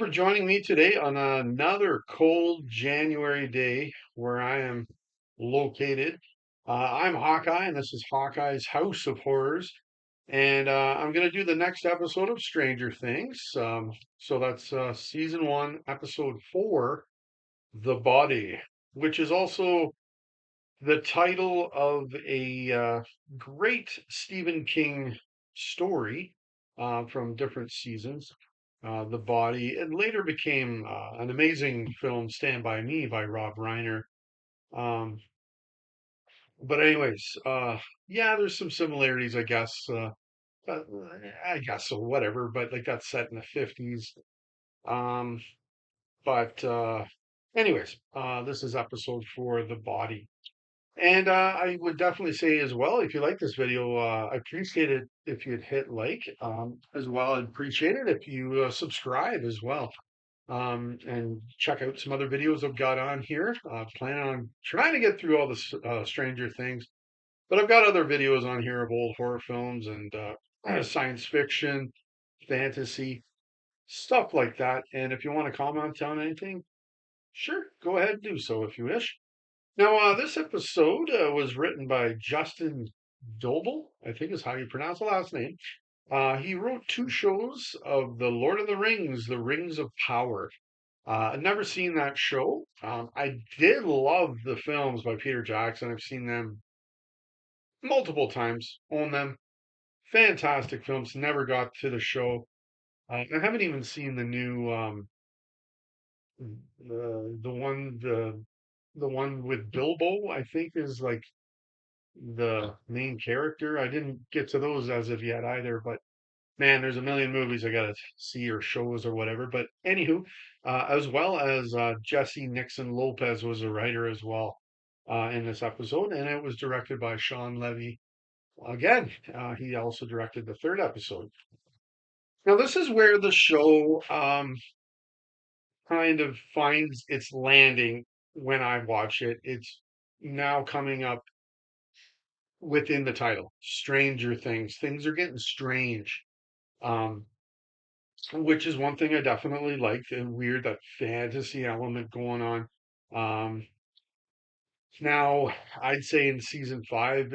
for joining me today on another cold January day where I am located. I'm Hawkeye, and this is Hawkeye's House of Horrors. And I'm going to do the next episode of Stranger Things. So that's season one, episode four, The Body, which is also the title of a great Stephen King story from different seasons. The Body. It later became an amazing film, Stand By Me by Rob Reiner. Um, but anyways, yeah, there's some similarities, I guess. But I guess so, whatever. But like that's set in the 50s. Um, but anyways, this is episode four, The Body. And I would definitely say as well, if you like this video, I appreciate it if you'd hit like as well. I'd appreciate it if you subscribe as well. And check out some other videos I've got on here. Plan on trying to get through all the Stranger Things, but I've got other videos on here of old horror films and science fiction, fantasy, stuff like that. And if you want to comment on anything, sure, go ahead and do so if you wish. Now, this episode was written by Justin Doble, I think is how you pronounce the last name. He wrote two shows of The Lord of the Rings, The Rings of Power. I've never seen that show. I did love the films by Peter Jackson. I've seen them multiple times, own them. Fantastic films. Never got to the show. I haven't even seen the new the one with Bilbo. I think is like the main character. I didn't get to those as of yet either, but man, there's a million movies I gotta see or shows or whatever. But anywho, as well as Jesse Nixon Lopez was a writer as well in this episode, and it was directed by Sean Levy. Again, he also directed the third episode. Now, this is where the show kind of finds its landing when I watch it. It's now coming up within the title, Stranger Things. Things are getting strange. Um, which is one thing I definitely liked and weird that fantasy element going on. Um, Now I'd say in season five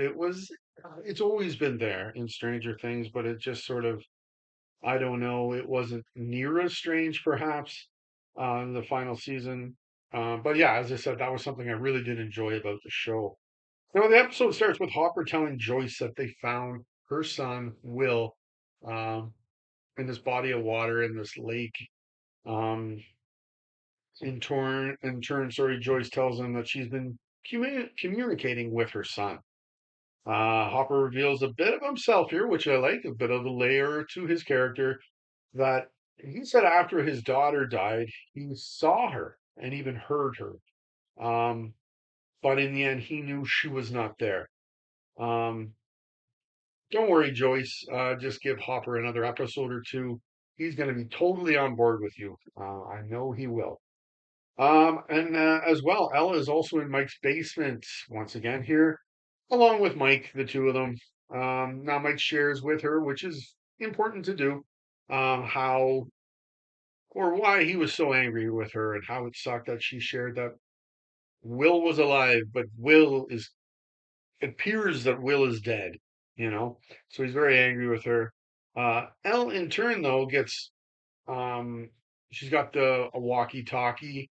it's always been there in Stranger Things, but it just sort of I don't know, it wasn't near as strange perhaps in the final season. But yeah, as I said, that was something I really did enjoy about the show. Now the episode starts with Hopper telling Joyce that they found her son Will um, in this body of water in this lake. Um, in turn, sorry, Joyce tells him that she's been communicating with her son. Hopper reveals a bit of himself here, which I like, a bit of a layer to his character. That he said after his daughter died, he saw her and even heard her. Um, but in the end, he knew she was not there. Um, don't worry, Joyce. Just give Hopper another episode or two. He's going to be totally on board with you. I know he will. And as well, Ella is also in Mike's basement once again here, along with Mike, the two of them. Now Mike shares with her, which is important to do, how or why he was so angry with her and how it sucked that she shared that Will was alive, but it appears that Will is dead, you know? So he's very angry with her. Elle, in turn, though, um, she's got a walkie-talkie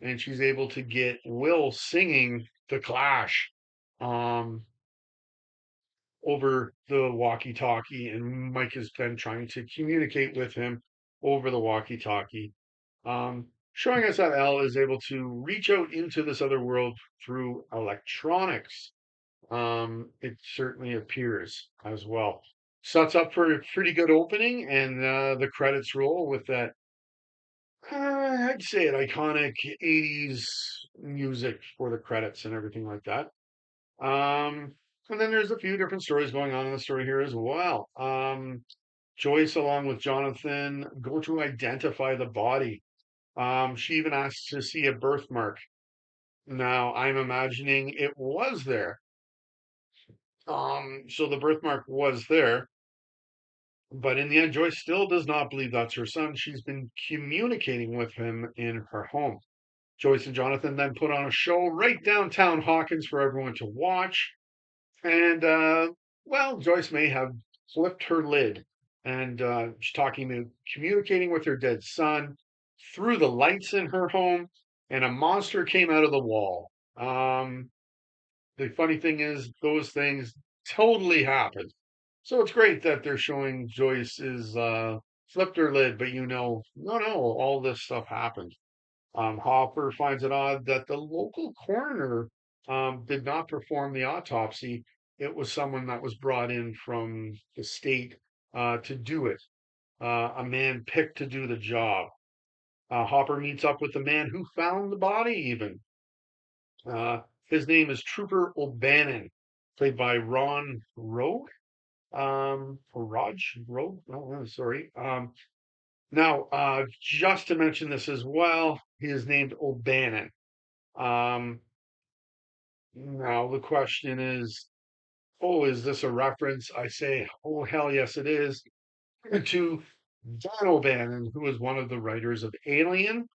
and she's able to get Will singing The Clash um, over the walkie-talkie, and Mike has been trying to communicate with him over the walkie-talkie, showing us that Al is able to reach out into this other world through electronics. It certainly appears as well. Sets up for a pretty good opening, and the credits roll with that I'd say an iconic 80s music for the credits and everything like that. Um, and then there's a few different stories going on in the story here as well. Joyce, along with Jonathan, go to identify the body. She even asks to see a birthmark. Now, I'm imagining it was there. So the birthmark was there. But in the end, Joyce still does not believe that's her son. She's been communicating with him in her home. Joyce and Jonathan then put on a show right downtown Hawkins for everyone to watch. And, well, Joyce may have flipped her lid and she's talking to communicating with her dead son through the lights in her home, and a monster came out of the wall. The funny thing is, those things totally happened. So it's great that they're showing Joyce is flipped her lid, but no, all this stuff happened. Hopper finds it odd that the local coroner did not perform the autopsy. It was someone that was brought in from the state to do it, a man picked to do the job. Hopper meets up with the man who found the body, even. Uh, his name is Trooper O'Bannon, played by Ron Rowe. Or Raj Rowe. Oh, sorry. Now, just to mention this as well, he is named O'Bannon. Um, Now the question is, oh, is this a reference? I say, oh, hell yes, it is, to Dan O'Bannon, who was one of the writers of Alien,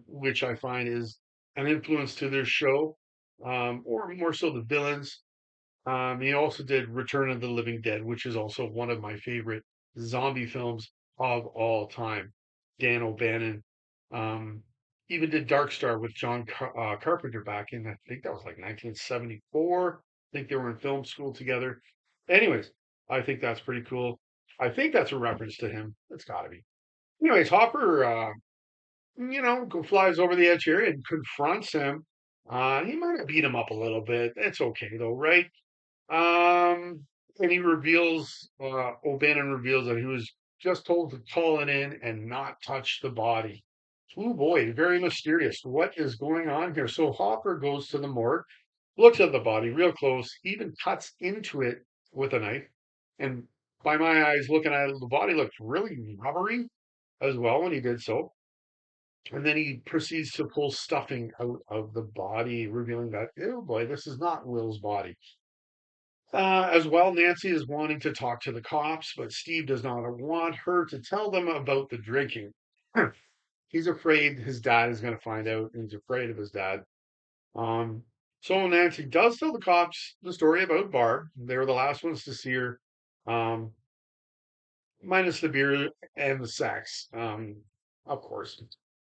which I find is an influence to their show, or more so the villains. He also did Return of the Living Dead, which is also one of my favorite zombie films of all time. Dan O'Bannon um, even did Dark Star with Carpenter back in, I think that was like 1974. I think they were in film school together. Anyways, I think that's pretty cool. I think that's a reference to him. It's got to be. Anyways, Hopper, flies over the edge here and confronts him. He might have beat him up a little bit. It's okay though, right? And O'Bannon reveals that he was just told to call it in and not touch the body. Oh boy, very mysterious. What is going on here? So Hopper goes to the morgue, looks at the body real close, even cuts into it with a knife. And by my eyes, looking at it, the body looked really rubbery as well when he did so. And then he proceeds to pull stuffing out of the body, revealing that, oh boy, this is not Will's body. As well, Nancy is wanting to talk to the cops, but Steve does not want her to tell them about the drinking. He's afraid his dad is going to find out, and he's afraid of his dad. Um, so Nancy does tell the cops the story about Barb. They were the last ones to see her, um, minus the beer and the sex, of course.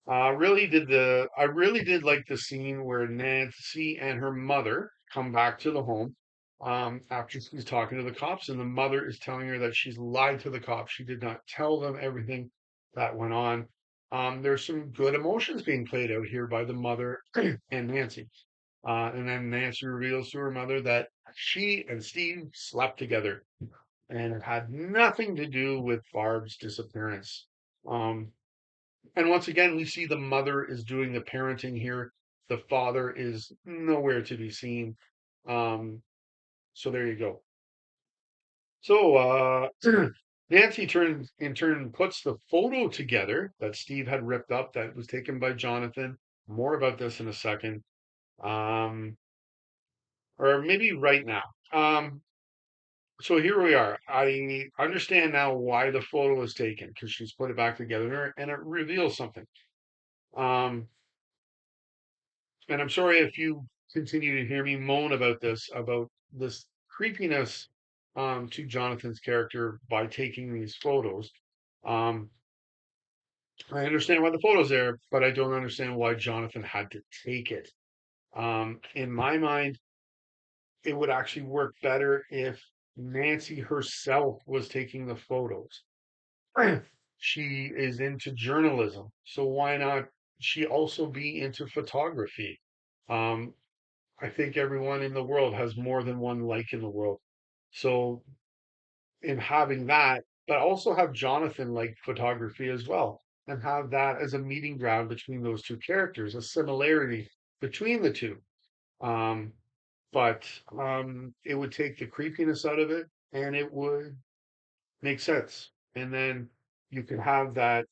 I really did like the scene where Nancy and her mother come back to the home after she's talking to the cops, and the mother is telling her that she's lied to the cops. She did not tell them everything that went on. There's some good emotions being played out here by the mother and Nancy. And then Nancy reveals to her mother that she and Steve slept together, and it had nothing to do with Barb's disappearance. Um, and once again, we see the mother is doing the parenting here. The father is nowhere to be seen. Um, so there you go. So Nancy in turn puts the photo together that Steve had ripped up that was taken by Jonathan. More about this in a second. Um, or maybe right now. So here we are. I understand now why the photo was taken because she's put it back together and it reveals something. Um, and I'm sorry if you continue to hear me moan about this creepiness to Jonathan's character by taking these photos. Um, I understand why the photo's there, but I don't understand why Jonathan had to take it. In my mind, it would actually work better if Nancy herself was taking the photos. She is into journalism, so why not she also be into photography? Um, I think everyone in the world has more than one like in the world. So in having that, but also have Jonathan like photography as well, and have that as a meeting ground between those two characters, a similarity between the two. Um, but it would take the creepiness out of it, and it would make sense. And then you could have that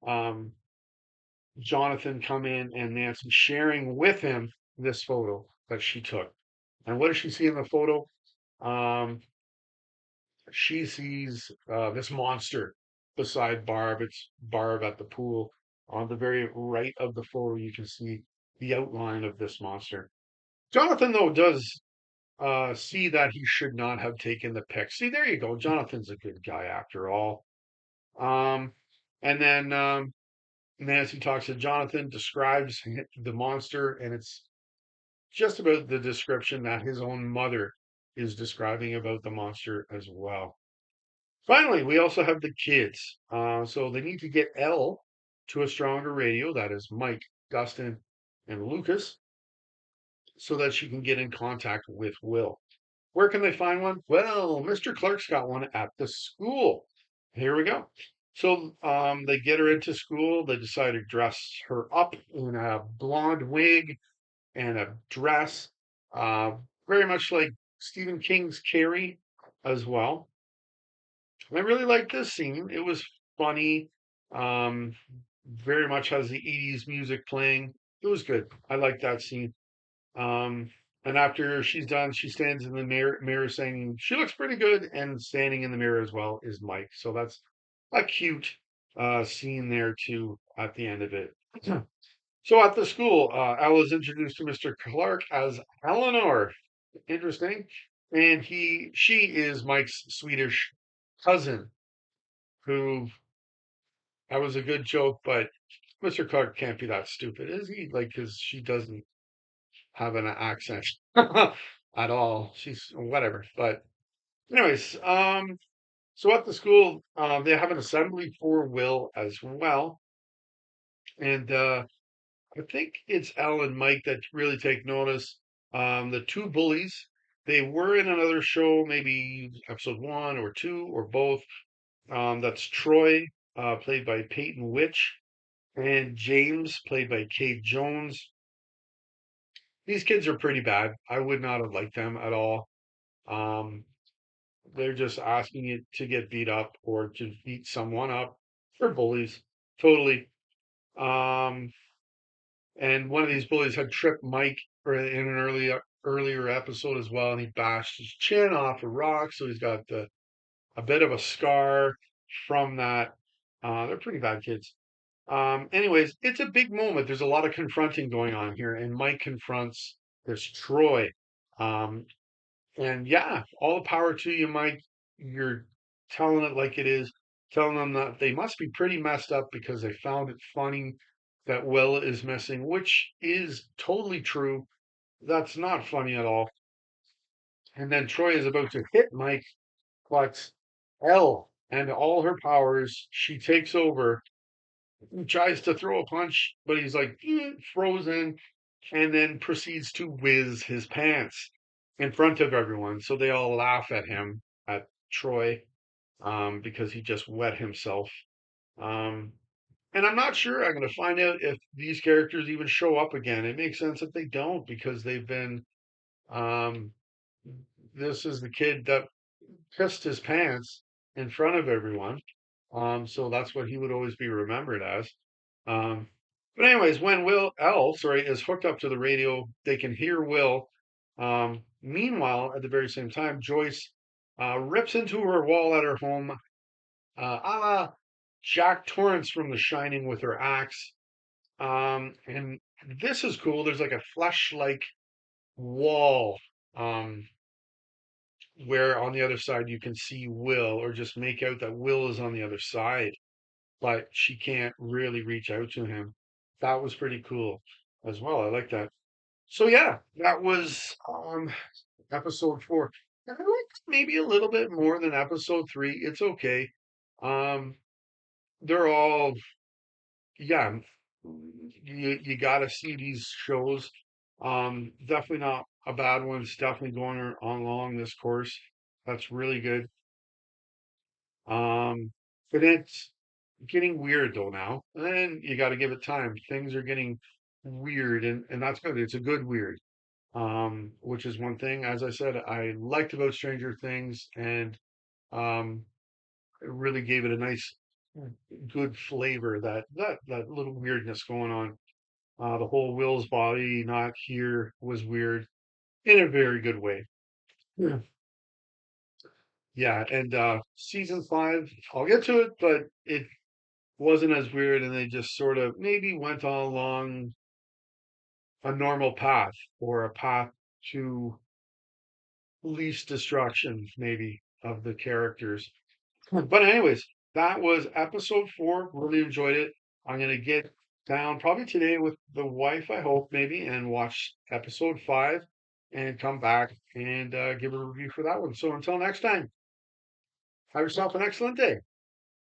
um, Jonathan come in and Nancy sharing with him this photo that she took. And what does she see in the photo? Um, she sees this monster beside Barb. It's Barb at the pool. On the very right of the photo, you can see the outline of this monster. Jonathan, though, does see that he should not have taken the pick. See, there you go. Jonathan's a good guy after all. Um, and then Nancy talks to Jonathan, describes the monster, and it's just about the description that his own mother is describing about the monster as well. Finally, we also have the kids. So they need to get Elle to a stronger radio. That is Mike, Dustin, and Lucas, so that she can get in contact with Will. Where can they find one? Well, Mr. Clark's got one at the school. Here we go. So they get her into school. They decide to dress her up in a blonde wig and a dress, uh, very much like Stephen King's Carrie as well. I really liked this scene. It was funny. Um, very much has the 80s music playing. It was good. I liked that scene. Um, and after she's done, she stands in the mirror saying, she looks pretty good. And standing in the mirror as well is Mike. So that's a cute scene there too at the end of it. So at the school, Elle is introduced to Mr. Clark as Eleanor. Interesting. And she is Mike's Swedish cousin, who that was a good joke, but Mr. Clark can't be that stupid, is he? Like, because she doesn't have an accent at all. She's whatever. But anyways, so at the school, they have an assembly for Will as well, and I think it's Al and Mike that really take notice. The two bullies, they were in another show, maybe episode one or two or both. That's Troy, played by Peyton Witch, and James, played by Kate Jones. These kids are pretty bad. I would not have liked them at all. Um, they're just asking you to get beat up or to beat someone up. They're bullies, totally. Um, and one of these bullies had tripped Mike in an earlier episode as well, and he bashed his chin off a rock, so he's got a bit of a scar from that. They're pretty bad kids. Anyways, it's a big moment. There's a lot of confronting going on here, and Mike confronts this Troy. Um, and yeah, all the power to you, Mike. You're telling it like it is, telling them that they must be pretty messed up because they found it funny that Will is missing, which is totally true. That's not funny at all. And then Troy is about to hit Mike, but Elle and all her powers, she takes over, tries to throw a punch, but he's like frozen, and then proceeds to whiz his pants in front of everyone. So they all laugh at him, at Troy, because he just wet himself. Um, and I'm not sure. I'm going to find out if these characters even show up again. It makes sense that they don't because they've been. Um, this is the kid that pissed his pants in front of everyone. So that's what he would always be remembered as. Um, but anyways, when sorry, is hooked up to the radio, they can hear Will. Meanwhile, at the very same time, Joyce rips into her wall at her home, a la Jack Torrance from The Shining with her axe. And this is cool. There's like a flesh-like wall. Where on the other side you can see Will or just make out that Will is on the other side, but she can't really reach out to him. That was pretty cool as well. I like that. So yeah, that was episode 4. I liked maybe a little bit more than episode 3. It's okay. Um they're all yeah, you gotta see these shows. Definitely not a bad one. It's definitely going on along this course. That's really good. But it's getting weird though now. And you got to give it time. Things are getting weird, and that's good. It's a good weird. Which is one thing, as I said, I liked about Stranger Things, and um, it really gave it a nice, good flavor. That little weirdness going on. The whole Will's body not here was weird in a very good way. Yeah. yeah, and season five, I'll get to it, but it wasn't as weird, and they just sort of maybe went all along a normal path or a path to least destruction, maybe, of the characters. But anyways, that was episode four. Really enjoyed it. I'm gonna get down probably today with the wife, I hope, maybe, and watch episode five and come back and give a review for that one. So until next time, have yourself an excellent day.